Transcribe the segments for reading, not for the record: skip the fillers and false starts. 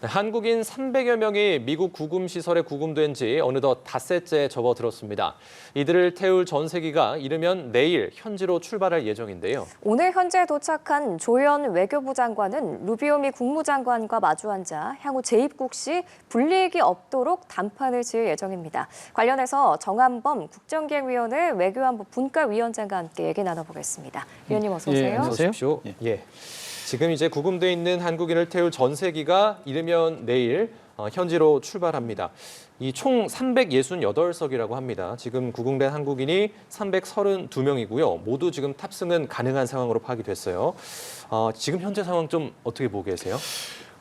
한국인 300여 명이 미국 구금시설에 구금된 지 어느덧 닷새째 접어들었습니다. 이들을 태울 전세기가 이르면 내일 현지로 출발할 예정인데요. 오늘 현지에 도착한 조현 외교부 장관은 루비오 미 국무장관과 마주 앉아 향후 재입국 시 불이익이 없도록 담판을 지을 예정입니다. 관련해서 정한범 국정기획위원회 외교안보 분과위원장과 함께 얘기 나눠보겠습니다. 위원님 어서 오세요. 어서 오십시오. 예. 지금 이제 구금돼 있는 한국인을 태울 전세기가 이르면 내일 현지로 출발합니다. 이 총 368석이라고 합니다. 지금 구금된 한국인이 332명이고요. 모두 지금 탑승은 가능한 상황으로 파악이 됐어요. 지금 현재 상황 좀 어떻게 보고 계세요?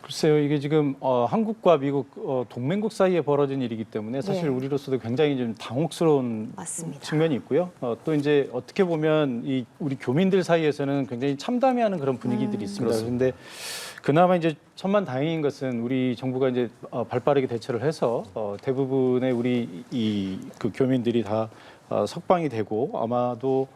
글쎄요, 이게 지금 한국과 미국 동맹국 사이에 벌어진 일이기 때문에 사실 우리로서도 굉장히 좀 당혹스러운 맞습니다. 측면이 있고요. 또 이제 어떻게 보면 이 우리 교민들 사이에서는 굉장히 참담해하는 그런 분위기들이 있습니다. 그런데 그나마 이제 천만다행인 것은 우리 정부가 이제 발빠르게 대처를 해서 대부분의 우리 그 교민들이 다 석방이 되고 아마도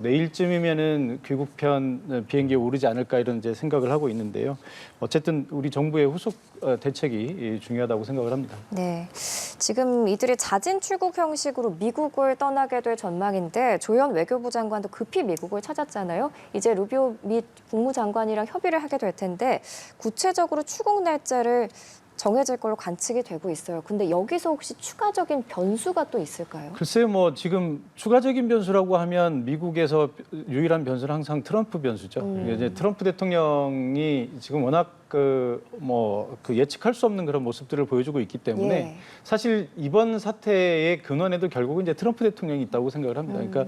내일쯤이면은 귀국편 비행기에 오르지 않을까 이런 이제 생각을 하고 있는데요. 어쨌든 우리 정부의 후속 대책이 중요하다고 생각을 합니다. 네, 지금 이들이 자진 출국 형식으로 미국을 떠나게 될 전망인데 조현 외교부 장관도 급히 미국을 찾았잖아요. 이제 루비오 미 국무장관이랑 협의를 하게 될 텐데 구체적으로 출국 날짜를 정해질 걸로 관측이 되고 있어요. 근데 여기서 혹시 추가적인 변수가 또 있을까요? 글쎄요, 뭐 지금 추가적인 변수라고 하면 미국에서 유일한 변수는 항상 트럼프 변수죠. 이제 트럼프 대통령이 지금 워낙 그 예측할 수 없는 그런 모습들을 보여주고 있기 때문에 사실 이번 사태의 근원에도 결국은 이제 트럼프 대통령이 있다고 생각을 합니다. 그러니까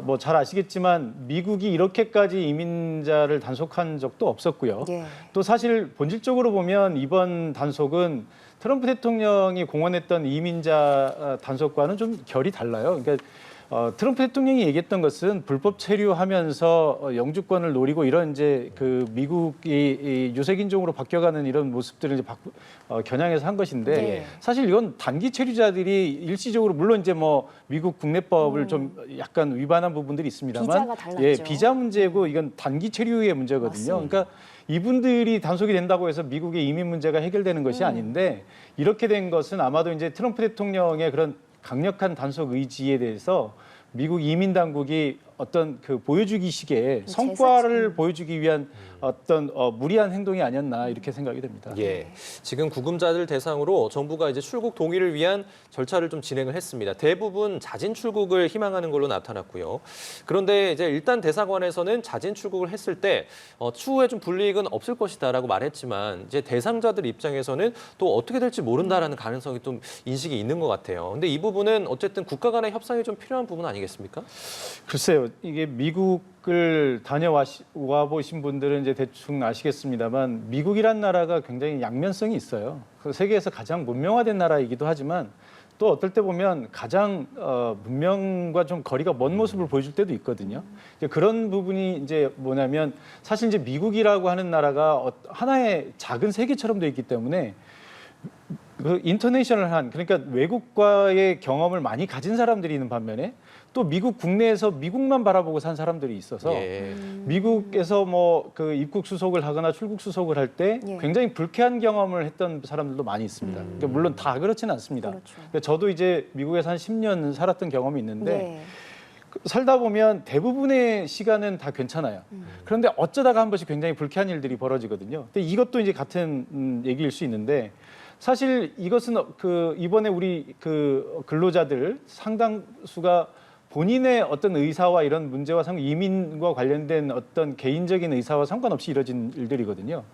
뭐 잘 아시겠지만 미국이 이렇게까지 이민자를 단속한 적도 없었고요. 또 사실 본질적으로 보면 이번 단속은 트럼프 대통령이 공언했던 이민자 단속과는 좀 결이 달라요. 그러니까 트럼프 대통령이 얘기했던 것은 불법 체류하면서 영주권을 노리고 이런 이제 그 미국이 유색인종으로 바뀌어가는 이런 모습들을 이제 겨냥해서 한 것인데 사실 이건 단기 체류자들이 일시적으로 물론 이제 뭐 미국 국내법을 좀 약간 위반한 부분들이 있습니다만 비자가 달랐죠. 비자 문제고 이건 단기 체류의 문제거든요. 맞습니다. 그러니까 이분들이 단속이 된다고 해서 미국의 이민 문제가 해결되는 것이 아닌데 이렇게 된 것은 아마도 이제 트럼프 대통령의 그런 강력한 단속 의지에 대해서 미국 이민 당국이 어떤 그 보여주기식의 성과를 보여주기 위한 어떤 무리한 행동이 아니었나 이렇게 생각이 됩니다. 예, 지금 구금자들 대상으로 정부가 이제 출국 동의를 위한 절차를 좀 진행을 했습니다. 대부분 자진 출국을 희망하는 걸로 나타났고요. 그런데 이제 일단 대사관에서는 자진 출국을 했을 때 추후에 좀 불이익은 없을 것이다라고 말했지만 이제 대상자들 입장에서는 또 어떻게 될지 모른다라는 가능성이 좀 인식이 있는 것 같아요. 근데 이 부분은 어쨌든 국가 간의 협상이 좀 필요한 부분 아니겠습니까? 글쎄요, 이게 미국을 다녀와 보신 분들은 이제 대충 아시겠습니다만 미국이란 나라가 굉장히 양면성이 있어요. 세계에서 가장 문명화된 나라이기도 하지만 또 어떨 때 보면 가장 문명과 좀 거리가 먼 모습을 보여줄 때도 있거든요. 이제 그런 부분이 이제 뭐냐면 사실 이제 미국이라고 하는 나라가 하나의 작은 세계처럼 돼 있기 때문에 그 인터내셔널한 그러니까 외국과의 경험을 많이 가진 사람들이 있는 반면에 또 미국 국내에서 미국만 바라보고 산 사람들이 있어서 미국에서 뭐 그 입국 수속을 하거나 출국 수속을 할 때 굉장히 불쾌한 경험을 했던 사람들도 많이 있습니다. 그러니까 물론 다 그렇지는 않습니다. 그러니까 저도 이제 미국에서 한 10년 살았던 경험이 있는데 살다 보면 대부분의 시간은 다 괜찮아요. 그런데 어쩌다가 한 번씩 굉장히 불쾌한 일들이 벌어지거든요. 근데 이것도 이제 같은 얘기일 수 있는데 사실 이것은 그 이번에 우리 그 근로자들 상당수가 본인의 어떤 의사와 이런 문제와 이민과 관련된 어떤 개인적인 의사와 상관없이 이뤄진 일들이거든요.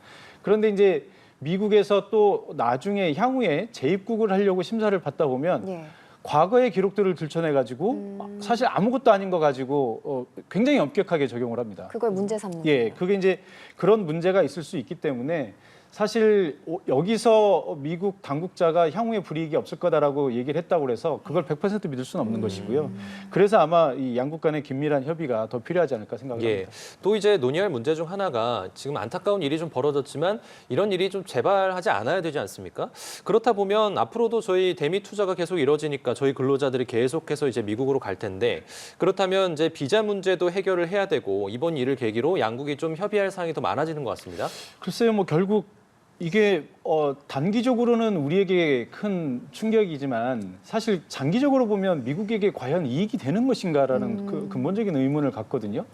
그런데 이제 미국에서 또 나중에 향후에 재입국을 하려고 심사를 받다 보면 과거의 기록들을 들춰내가지고 사실 아무것도 아닌 거 가지고 굉장히 엄격하게 적용을 합니다. 그걸 문제 삼는 거예요. 그게 이제 그런 문제가 있을 수 있기 때문에 사실 여기서 미국 당국자가 향후에 불이익이 없을 거다라고 얘기를 했다고 해서 그걸 100% 믿을 수는 없는 것이고요. 그래서 아마 이 양국 간의 긴밀한 협의가 더 필요하지 않을까 생각합니다. 또 이제 논의할 문제 중 하나가 지금 안타까운 일이 좀 벌어졌지만 이런 일이 좀 재발하지 않아야 되지 않습니까? 그렇다 보면 앞으로도 저희 대미 투자가 계속 이뤄지니까 저희 근로자들이 계속해서 이제 미국으로 갈 텐데 그렇다면 이제 비자 문제도 해결을 해야 되고 이번 일을 계기로 양국이 좀 협의할 사항이 더 많아지는 것 같습니다. 글쎄요, 뭐 결국 이게 단기적으로는 우리에게 큰 충격이지만 사실 장기적으로 보면 미국에게 과연 이익이 되는 것인가라는 그 근본적인 의문을 갖거든요.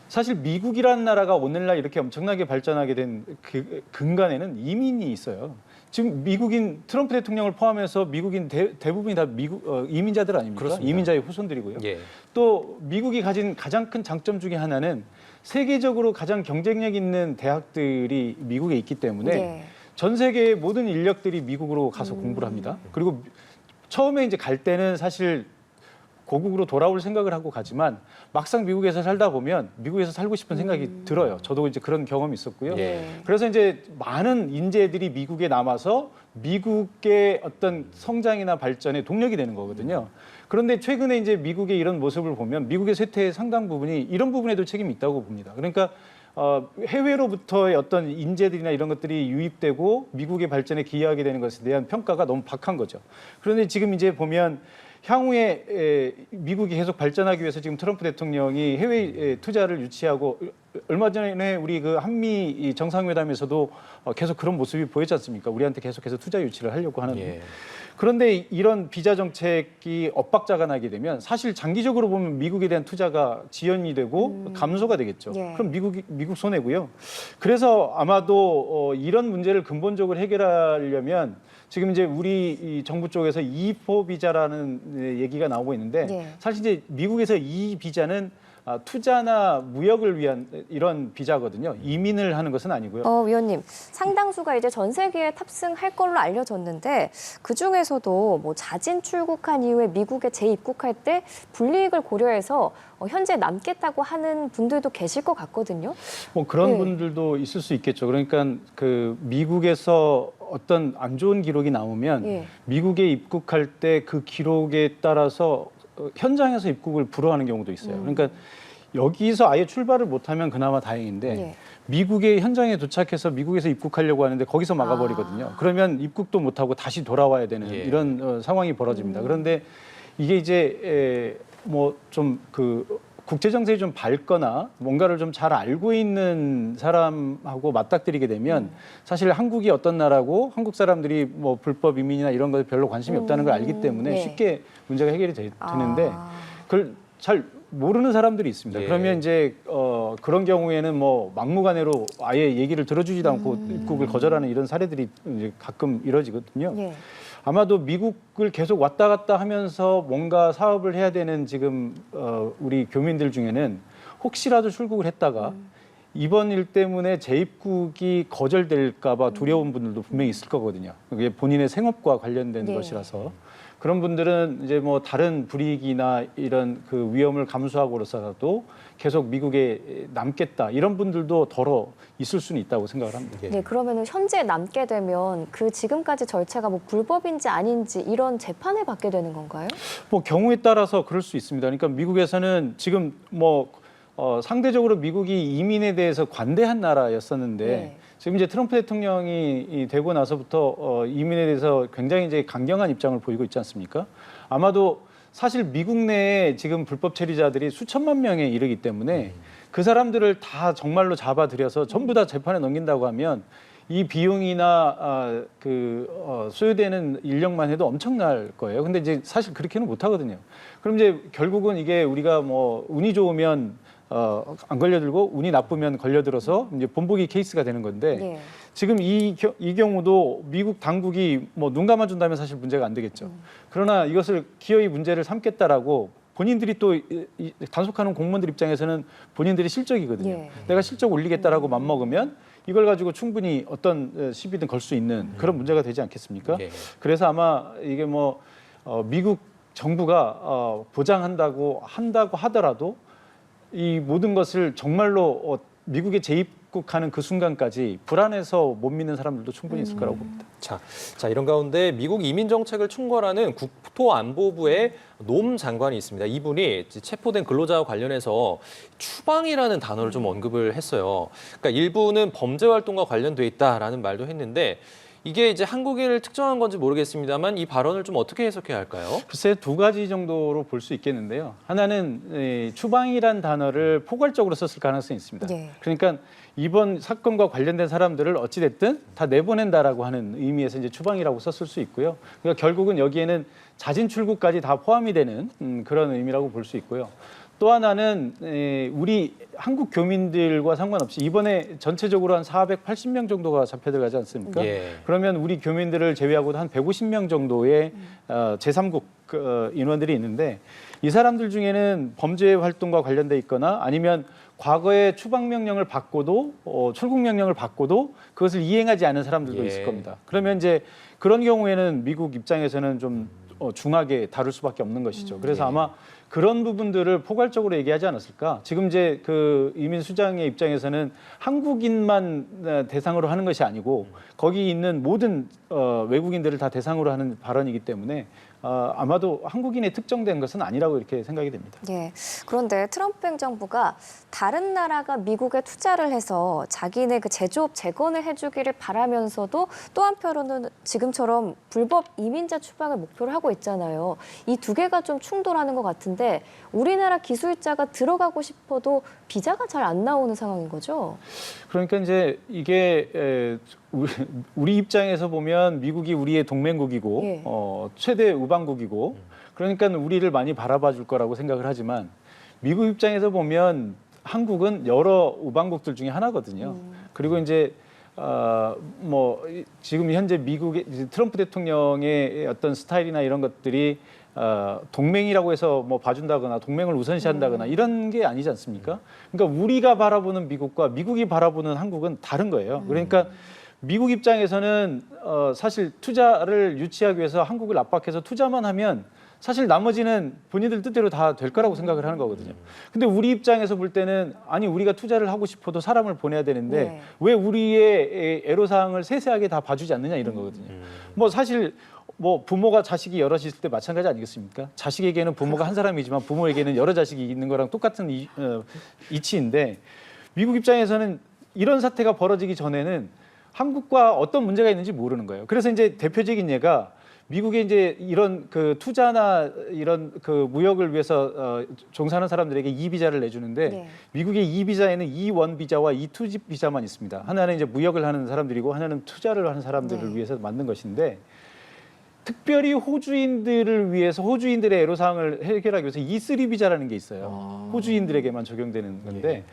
사실 미국이라는 나라가 오늘날 이렇게 엄청나게 발전하게 된 그 근간에는 이민이 있어요. 지금 미국인 트럼프 대통령을 포함해서 미국인 대부분이 다 미국 이민자들 아닙니까? 그렇습니다. 이민자의 후손들이고요. 예. 또 미국이 가진 가장 큰 장점 중에 하나는 세계적으로 가장 경쟁력 있는 대학들이 미국에 있기 때문에 예. 전 세계의 모든 인력들이 미국으로 가서 공부를 합니다. 그리고 처음에 이제 갈 때는 사실 고국으로 돌아올 생각을 하고 가지만 막상 미국에서 살다 보면 미국에서 살고 싶은 생각이 들어요. 저도 이제 그런 경험이 있었고요. 예. 그래서 이제 많은 인재들이 미국에 남아서 미국의 어떤 성장이나 발전에 동력이 되는 거거든요. 그런데 최근에 이제 미국의 이런 모습을 보면 미국의 쇠퇴의 상당 부분이 이런 부분에도 책임이 있다고 봅니다. 그러니까 해외로부터의 어떤 인재들이나 이런 것들이 유입되고 미국의 발전에 기여하게 되는 것에 대한 평가가 너무 박한 거죠. 그런데 지금 이제 보면 향후에 미국이 계속 발전하기 위해서 지금 트럼프 대통령이 해외 투자를 유치하고 얼마 전에 우리 그 한미 정상회담에서도 계속 그런 모습이 보였지 않습니까? 우리한테 계속해서 투자 유치를 하려고 하는. 예. 그런데 이런 비자 정책이 엇박자가 나게 되면 사실 장기적으로 보면 미국에 대한 투자가 지연이 되고 감소가 되겠죠. 예. 그럼 미국 손해고요. 그래서 아마도 이런 문제를 근본적으로 해결하려면 지금 이제 우리 이 정부 쪽에서 E4 비자라는 얘기가 나오고 있는데 예. 사실 이제 미국에서 이 비자는 투자나 무역을 위한 이런 비자거든요. 이민을 하는 것은 아니고요. 위원님, 상당수가 이제 전 세계에 탑승할 걸로 알려졌는데 그 중에서도 뭐 자진 출국한 이후에 미국에 재입국할 때 불이익을 고려해서 현재 남겠다고 하는 분들도 계실 것 같거든요. 뭐 그런 네. 분들도 있을 수 있겠죠. 그러니까 그 미국에서 어떤 안 좋은 기록이 나오면 예. 미국에 입국할 때 그 기록에 따라서 현장에서 입국을 불허하는 경우도 있어요. 그러니까 여기서 아예 출발을 못하면 그나마 다행인데 예. 미국의 현장에 도착해서 미국에서 입국하려고 하는데 거기서 막아버리거든요. 그러면 입국도 못하고 다시 돌아와야 되는 예. 이런 상황이 벌어집니다. 그런데 이게 이제 뭐 좀 그 국제 정세에 좀 밝거나 뭔가를 좀 잘 알고 있는 사람하고 맞닥뜨리게 되면 사실 한국이 어떤 나라고 한국 사람들이 뭐 불법 이민이나 이런 것에 별로 관심이 없다는 걸 알기 때문에 네. 쉽게 문제가 해결이 되는데 아. 그걸 잘 모르는 사람들이 있습니다. 예. 그러면 이제 그런 경우에는 뭐 막무가내로 아예 얘기를 들어주지도 않고 입국을 거절하는 이런 사례들이 이제 가끔 이뤄지거든요. 예. 아마도 미국을 계속 왔다 갔다 하면서 뭔가 사업을 해야 되는 지금 우리 교민들 중에는 혹시라도 출국을 했다가 이번 일 때문에 재입국이 거절될까 봐 두려운 분들도 분명히 있을 거거든요. 그게 본인의 생업과 관련된 네. 것이라서. 그런 분들은 이제 뭐 다른 불이익이나 이런 그 위험을 감수하고로서라도 계속 미국에 남겠다 이런 분들도 덜어 있을 수는 있다고 생각을 합니다. 예. 네, 그러면은 현재 남게 되면 그 지금까지 절차가 뭐 불법인지 아닌지 이런 재판을 받게 되는 건가요? 뭐 경우에 따라서 그럴 수 있습니다. 그러니까 미국에서는 지금 뭐 상대적으로 미국이 이민에 대해서 관대한 나라였었는데 네. 지금 이제 트럼프 대통령이 되고 나서부터 이민에 대해서 굉장히 이제 강경한 입장을 보이고 있지 않습니까? 아마도 사실 미국 내에 지금 불법 체류자들이 수천만 명에 이르기 때문에 그 사람들을 다 정말로 잡아들여서 전부 다 재판에 넘긴다고 하면 이 비용이나 소요되는 인력만 해도 엄청날 거예요. 근데 이제 사실 그렇게는 못 하거든요. 그럼 이제 결국은 이게 우리가 뭐 운이 좋으면 안 걸려들고 운이 나쁘면 걸려들어서 이제 본보기 케이스가 되는 건데 네. 지금 이 경우도 미국 당국이 뭐 눈 감아준다면 사실 문제가 안 되겠죠. 그러나 이것을 기어이 문제를 삼겠다라고 본인들이 또 단속하는 공무원들 입장에서는 본인들이 실적이거든요. 예. 내가 실적 올리겠다라고 맘먹으면 이걸 가지고 충분히 어떤 시비든 걸 수 있는 그런 문제가 되지 않겠습니까? 예. 그래서 아마 이게 뭐 미국 정부가 보장한다고 하더라도 이 모든 것을 정말로 미국에 재입국하는 그 순간까지 불안해서 못 믿는 사람들도 충분히 있을 거라고 봅니다. 자, 이런 가운데 미국 이민 정책을 총괄하는 국토안보부의 노 장관이 있습니다. 이분이 체포된 근로자와 관련해서 추방이라는 단어를 좀 언급을 했어요. 그러니까 일부는 범죄 활동과 관련돼 있다라는 말도 했는데 이게 이제 한국인을 특정한 건지 모르겠습니다만 이 발언을 좀 어떻게 해석해야 할까요? 글쎄 두 가지 정도로 볼 수 있겠는데요. 하나는 추방이란 단어를 포괄적으로 썼을 가능성이 있습니다. 네. 그러니까 이번 사건과 관련된 사람들을 어찌됐든 다 내보낸다라고 하는 의미에서 이제 추방이라고 썼을 수 있고요. 그러니까 결국은 여기에는 자진 출국까지 다 포함이 되는 그런 의미라고 볼 수 있고요. 또 하나는 우리 한국 교민들과 상관없이 이번에 전체적으로 한 480명 정도가 잡혀 들어가지 않습니까? 예. 그러면 우리 교민들을 제외하고도 한 150명 정도의 제3국 인원들이 있는데 이 사람들 중에는 범죄 활동과 관련돼 있거나 아니면 과거에 추방 명령을 받고도 출국 명령을 받고도 그것을 이행하지 않은 사람들도 예. 있을 겁니다. 그러면 이제 그런 경우에는 미국 입장에서는 좀 중하게 다룰 수밖에 없는 것이죠. 그래서 예. 아마 그런 부분들을 포괄적으로 얘기하지 않았을까? 지금 이제 그 이민 수장의 입장에서는 한국인만 대상으로 하는 것이 아니고 거기 있는 모든 외국인들을 다 대상으로 하는 발언이기 때문에 아마도 한국인에 특정된 것은 아니라고 이렇게 생각이 됩니다. 예. 그런데 트럼프 행정부가 다른 나라가 미국에 투자를 해서 자기네 그 제조업 재건을 해주기를 바라면서도 또 한편으로는 지금처럼 불법 이민자 추방을 목표로 하고 있잖아요. 이 두 개가 좀 충돌하는 것 같은데 우리나라 기술자가 들어가고 싶어도 비자가 잘 안 나오는 상황인 거죠? 그러니까 이제 이게 우리 입장에서 보면 미국이 우리의 동맹국이고 예. 최대 우방국이고 그러니까 우리를 많이 바라봐 줄 거라고 생각을 하지만 미국 입장에서 보면 한국은 여러 우방국들 중에 하나거든요. 그리고 이제 지금 현재 미국의 트럼프 대통령의 어떤 스타일이나 이런 것들이 동맹이라고 해서 뭐 봐준다거나 동맹을 우선시한다거나 이런 게 아니지 않습니까? 그러니까 우리가 바라보는 미국과 미국이 바라보는 한국은 다른 거예요. 그러니까 미국 입장에서는 사실 투자를 유치하기 위해서 한국을 압박해서 투자만 하면 사실 나머지는 본인들 뜻대로 다 될 거라고 생각을 하는 거거든요. 근데 우리 입장에서 볼 때는 아니 우리가 투자를 하고 싶어도 사람을 보내야 되는데 네. 왜 우리의 애로사항을 세세하게 다 봐주지 않느냐 이런 거거든요. 뭐 사실 뭐 부모가 자식이 여럿 있을 때 마찬가지 아니겠습니까? 자식에게는 부모가 한 사람이지만 부모에게는 여러 자식이 있는 거랑 똑같은 이치인데 미국 입장에서는 이런 사태가 벌어지기 전에는 한국과 어떤 문제가 있는지 모르는 거예요. 그래서 이제 대표적인 예가 미국에 이제 이런 그 투자나 이런 그 무역을 위해서 종사하는 사람들에게 E 비자를 내주는데 네. 미국의 E 비자에는 E1 비자와 E2 비자만 있습니다. 하나는 이제 무역을 하는 사람들이고 하나는 투자를 하는 사람들을 네. 위해서 만든 것인데 특별히 호주인들을 위해서 호주인들의 애로사항을 해결하기 위해서 E3 비자라는 게 있어요. 호주인들에게만 적용되는 건데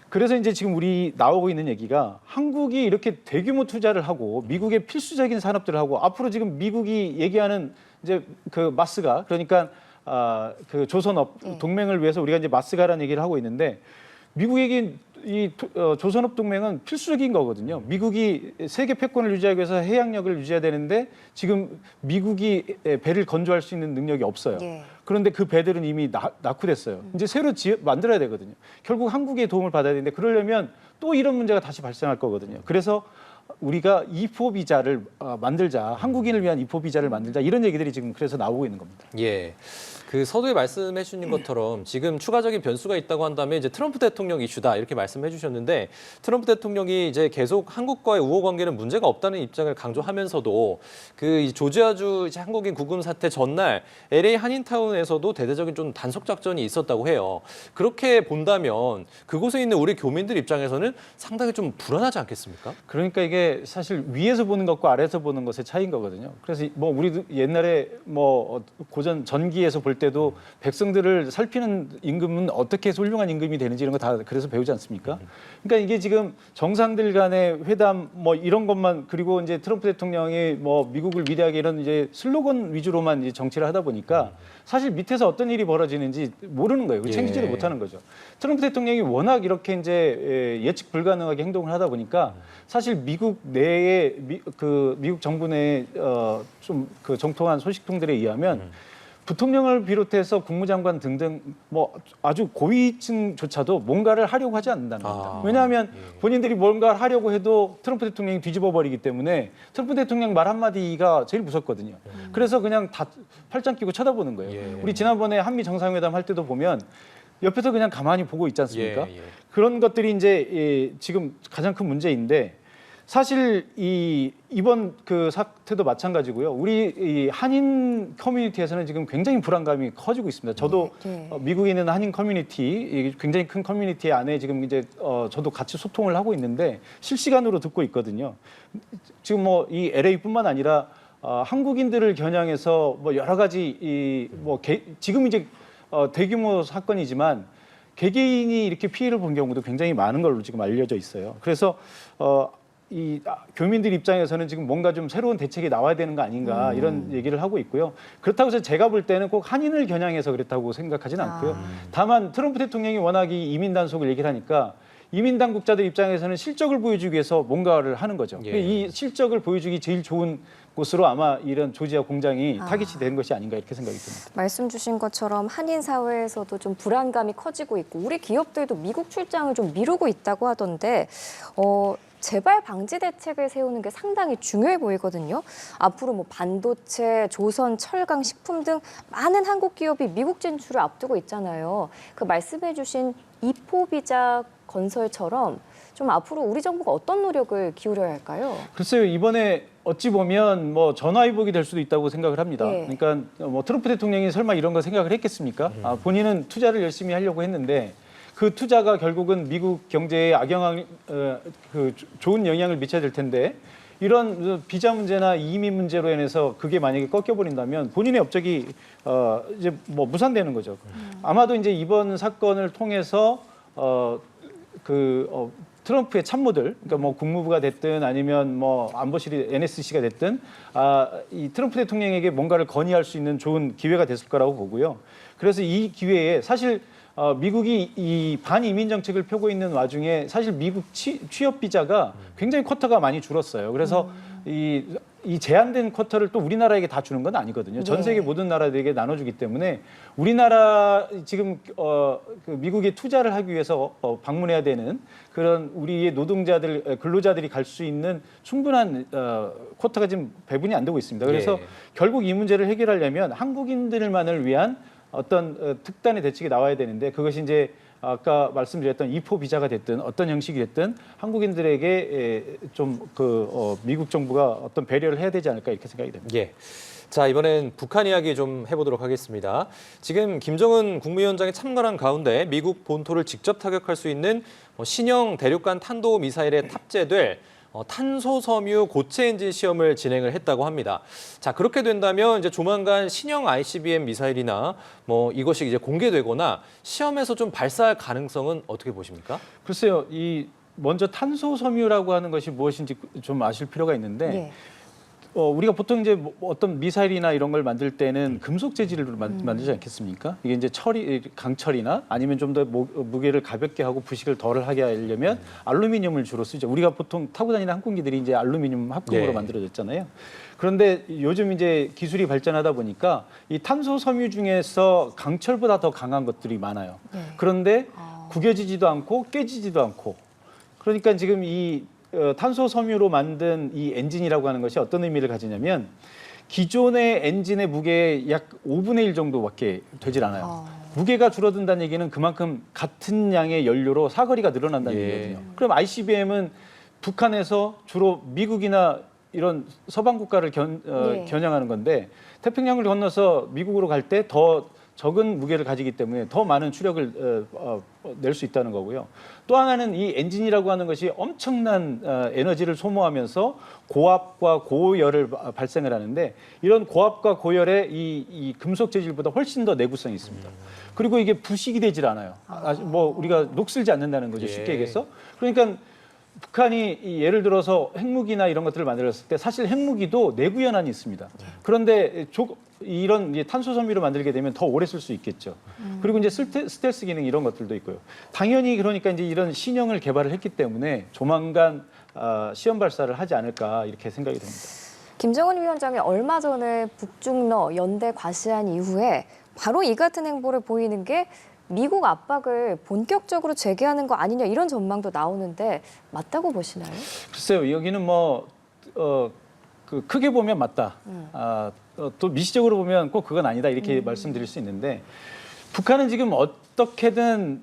그래서 이제 지금 우리 나오고 있는 얘기가 한국이 이렇게 대규모 투자를 하고 미국의 필수적인 산업들을 하고 앞으로 지금 미국이 얘기하는 이제 그 마스가 그러니까 그 조선업 네. 동맹을 위해서 우리가 이제 마스가라는 얘기를 하고 있는데 미국에게 이 조선업 동맹은 필수적인 거거든요. 미국이 세계 패권을 유지하기 위해서 해양력을 유지해야 되는데 지금 미국이 배를 건조할 수 있는 능력이 없어요. 예. 그런데 그 배들은 이미 낙후됐어요. 이제 새로 만들어야 되거든요. 결국 한국의 도움을 받아야 되는데 그러려면 또 이런 문제가 다시 발생할 거거든요. 그래서 우리가 E4 비자를 만들자, 한국인을 위한 E4 비자를 만들자 이런 얘기들이 지금 그래서 나오고 있는 겁니다. 예. 그 서두에 말씀해 주신 것처럼 지금 추가적인 변수가 있다고 한다면 이제 트럼프 대통령 이슈다 이렇게 말씀해 주셨는데 트럼프 대통령이 이제 계속 한국과의 우호 관계는 문제가 없다는 입장을 강조하면서도 그 조지아주 한국인 구금 사태 전날 LA 한인타운에서도 대대적인 좀 단속 작전이 있었다고 해요. 그렇게 본다면 그곳에 있는 우리 교민들 입장에서는 상당히 좀 불안하지 않겠습니까? 그러니까 이게 사실 위에서 보는 것과 아래에서 보는 것의 차이인 거거든요. 그래서 뭐 우리도 옛날에 뭐 고전 전기에서 볼 때도 백성들을 살피는 임금은 어떻게 해서 훌륭한 임금이 되는지 이런 거 다 그래서 배우지 않습니까? 그러니까 이게 지금 정상들 간의 회담 뭐 이런 것만 그리고 이제 트럼프 대통령이 뭐 미국을 위대하게 이런 이제 슬로건 위주로만 이제 정치를 하다 보니까 사실 밑에서 어떤 일이 벌어지는지 모르는 거예요. 챙기지를 못하는 거죠. 트럼프 대통령이 워낙 이렇게 이제 예측 불가능하게 행동을 하다 보니까 사실 미국 내에 미국 정부 내에 좀 그 정통한 소식통들에 의하면 부통령을 비롯해서 국무장관 등등 뭐 아주 고위층조차도 뭔가를 하려고 하지 않는다는 겁니다. 왜냐하면 본인들이 뭔가를 하려고 해도 트럼프 대통령이 뒤집어 버리기 때문에 트럼프 대통령 말 한마디가 제일 무섭거든요. 그래서 그냥 다 팔짱 끼고 쳐다보는 거예요. 우리 지난번에 한미 정상회담 할 때도 보면 옆에서 그냥 가만히 보고 있지 않습니까? 그런 것들이 이제 지금 가장 큰 문제인데 사실 이번 그 사태도 마찬가지고요. 우리 이 한인 커뮤니티에서는 지금 굉장히 불안감이 커지고 있습니다. 저도 네. 미국에 있는 한인 커뮤니티, 굉장히 큰 커뮤니티 안에 지금 이제 저도 같이 소통을 하고 있는데 실시간으로 듣고 있거든요. 지금 뭐 이 LA뿐만 아니라 한국인들을 겨냥해서 뭐 여러 가지 지금 이제 대규모 사건이지만 개개인이 이렇게 피해를 본 경우도 굉장히 많은 걸로 지금 알려져 있어요. 그래서 교민들 입장에서는 지금 뭔가 좀 새로운 대책이 나와야 되는 거 아닌가 이런 얘기를 하고 있고요. 그렇다고 해서 제가 볼 때는 꼭 한인을 겨냥해서 그렇다고 생각하지는 않고요. 다만 트럼프 대통령이 워낙 이 이민 단속을 얘기를 하니까 이민 당국자들 입장에서는 실적을 보여주기 위해서 뭔가를 하는 거죠. 예. 이 실적을 보여주기 제일 좋은 곳으로 아마 이런 조지아 공장이 타깃이 된 것이 아닌가 이렇게 생각이 듭니다. 말씀 주신 것처럼 한인 사회에서도 좀 불안감이 커지고 있고 우리 기업들도 미국 출장을 좀 미루고 있다고 하던데 재발 방지 대책을 세우는 게 상당히 중요해 보이거든요. 앞으로 뭐 반도체, 조선, 철강, 식품 등 많은 한국 기업이 미국 진출을 앞두고 있잖아요. 그 말씀해 주신 이포 비자 건설처럼 좀 앞으로 우리 정부가 어떤 노력을 기울여야 할까요? 글쎄요, 이번에 어찌 보면 뭐 전화위복이 될 수도 있다고 생각을 합니다. 예. 그러니까 뭐 트럼프 대통령이 설마 이런 거 생각을 했겠습니까? 본인은 투자를 열심히 하려고 했는데 그 투자가 결국은 미국 경제에 좋은 영향을 미쳐야 될 텐데 이런 비자 문제나 이민 문제로 인해서 그게 만약에 꺾여버린다면 본인의 업적이 이제 뭐 무산되는 거죠. 아마도 이제 이번 사건을 통해서 트럼프의 참모들, 그러니까 뭐 국무부가 됐든 아니면 뭐 안보실이 NSC가 됐든 이 트럼프 대통령에게 뭔가를 건의할 수 있는 좋은 기회가 됐을 거라고 보고요. 그래서 이 기회에 사실 미국이 이 반이민 정책을 펴고 있는 와중에 사실 미국 취업 비자가 굉장히 쿼터가 많이 줄었어요. 그래서 이 제한된 쿼터를 또 우리나라에게 다 주는 건 아니거든요. 전 세계 모든 나라들에게 나눠주기 때문에 우리나라 지금 그 미국에 투자를 하기 위해서 방문해야 되는 그런 우리의 노동자들, 근로자들이 갈 수 있는 충분한 쿼터가 지금 배분이 안 되고 있습니다. 그래서 결국 이 문제를 해결하려면 한국인들만을 위한 어떤 특단의 대책이 나와야 되는데 그것이 이제 아까 말씀드렸던 이포 비자가 됐든 어떤 형식이 됐든 한국인들에게 좀 미국 정부가 어떤 배려를 해야 되지 않을까 이렇게 생각이 됩니다. 예. 자, 이번엔 북한 이야기 좀 해보도록 하겠습니다. 지금 김정은 국무위원장이 참관한 가운데 미국 본토를 직접 타격할 수 있는 신형 대륙간 탄도 미사일에 탑재될 탄소섬유 고체 엔진 시험을 진행을 했다고 합니다. 자, 그렇게 된다면 이제 조만간 신형 ICBM 미사일이나 뭐 이것이 이제 공개되거나 시험에서 좀 발사할 가능성은 어떻게 보십니까? 글쎄요, 먼저 탄소섬유라고 하는 것이 무엇인지 좀 아실 필요가 있는데 우리가 보통 이제 어떤 미사일이나 이런 걸 만들 때는 금속 재질로 만들지 않겠습니까? 이게 이제 강철이나 아니면 좀 더 무게를 가볍게 하고 부식을 덜 하게 하려면 알루미늄을 주로 쓰죠. 우리가 보통 타고 다니는 항공기들이 이제 알루미늄 합금으로 만들어졌잖아요. 그런데 요즘 이제 기술이 발전하다 보니까 이 탄소 섬유 중에서 강철보다 더 강한 것들이 많아요. 그런데 구겨지지도 않고 깨지지도 않고 그러니까 지금 이 탄소 섬유로 만든 이 엔진이라고 하는 것이 어떤 의미를 가지냐면 기존의 엔진의 무게의 약 5분의 1 정도밖에 되질 않아요. 무게가 줄어든다는 얘기는 그만큼 같은 양의 연료로 사거리가 늘어난다는 얘기거든요. 그럼 ICBM은 북한에서 주로 미국이나 이런 서방 국가를 겨냥하는 건데 태평양을 건너서 미국으로 갈 때 더 적은 무게를 가지기 때문에 더 많은 추력을 낼 수 있다는 거고요. 또 하나는 이 엔진이라고 하는 것이 엄청난 에너지를 소모하면서 고압과 고열을 발생을 하는데 이런 고압과 고열의 이 금속 재질보다 훨씬 더 내구성이 있습니다. 그리고 이게 부식이 되질 않아요. 뭐 우리가 녹슬지 않는다는 거죠. 쉽게 얘기해서. 그러니까 북한이 예를 들어서 핵무기나 이런 것들을 만들었을 때 사실 핵무기도 내구 연한이 있습니다. 그런데 이런 탄소 섬유로 만들게 되면 더 오래 쓸 수 있겠죠. 그리고 이제 스텔스 기능 이런 것들도 있고요. 당연히 그러니까 이제 이런 신형을 개발을 했기 때문에 조만간 시험 발사를 하지 않을까 이렇게 생각이 됩니다. 김정은 위원장이 얼마 전에 북중러 연대 과시한 이후에 바로 이 같은 행보를 보이는 게 미국 압박을 본격적으로 재개하는 거 아니냐 이런 전망도 나오는데 맞다고 보시나요? 글쎄요. 여기는 크게 보면 맞다. 또 미시적으로 보면 꼭 그건 아니다 이렇게 말씀드릴 수 있는데 북한은 지금 어떻게든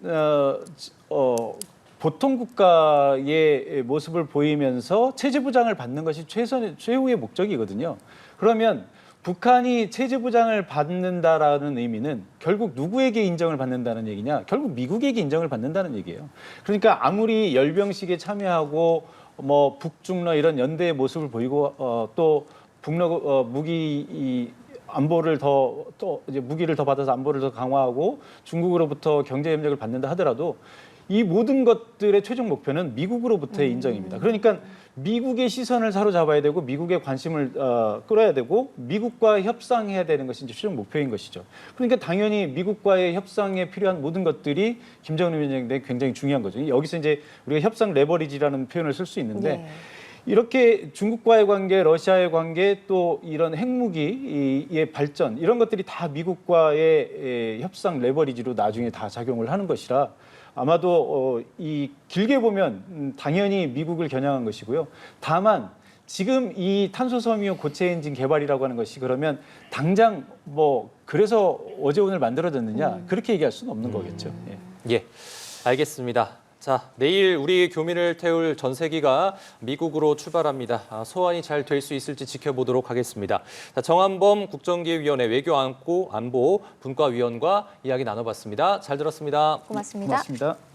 보통 국가의 모습을 보이면서 체제 보장을 받는 것이 최후의 목적이거든요. 그러면 북한이 체제 보장을 받는다라는 의미는 결국 누구에게 인정을 받는다는 얘기냐? 결국 미국에게 인정을 받는다는 얘기예요. 그러니까 아무리 열병식에 참여하고 뭐 북중러 이런 연대의 모습을 보이고 또 북러 무기 안보를 또 이제 무기를 더 받아서 안보를 더 강화하고 중국으로부터 경제 협력을 받는다 하더라도 이 모든 것들의 최종 목표는 미국으로부터의 인정입니다. 그러니까 미국의 시선을 사로잡아야 되고 미국의 관심을 끌어야 되고 미국과 협상해야 되는 것이 이제 최종 목표인 것이죠. 그러니까 당연히 미국과의 협상에 필요한 모든 것들이 김정은 위원장에게 굉장히 중요한 거죠. 여기서 이제 우리가 협상 레버리지라는 표현을 쓸 수 있는데 네. 이렇게 중국과의 관계, 러시아의 관계, 또 이런 핵무기의 발전 이런 것들이 다 미국과의 협상 레버리지로 나중에 다 작용을 하는 것이라 아마도 이 길게 보면 당연히 미국을 겨냥한 것이고요. 다만 지금 이 탄소섬유 고체 엔진 개발이라고 하는 것이 그러면 당장 뭐 그래서 어제 오늘 만들어졌느냐 그렇게 얘기할 수는 없는 거겠죠. 예. 예, 알겠습니다. 자, 내일 우리 교민을 태울 전세기가 미국으로 출발합니다. 소환이 잘 될 수 있을지 지켜보도록 하겠습니다. 자, 정한범 국정기획위원회 외교안보 분과위원과 이야기 나눠봤습니다. 잘 들었습니다. 고맙습니다. 고맙습니다.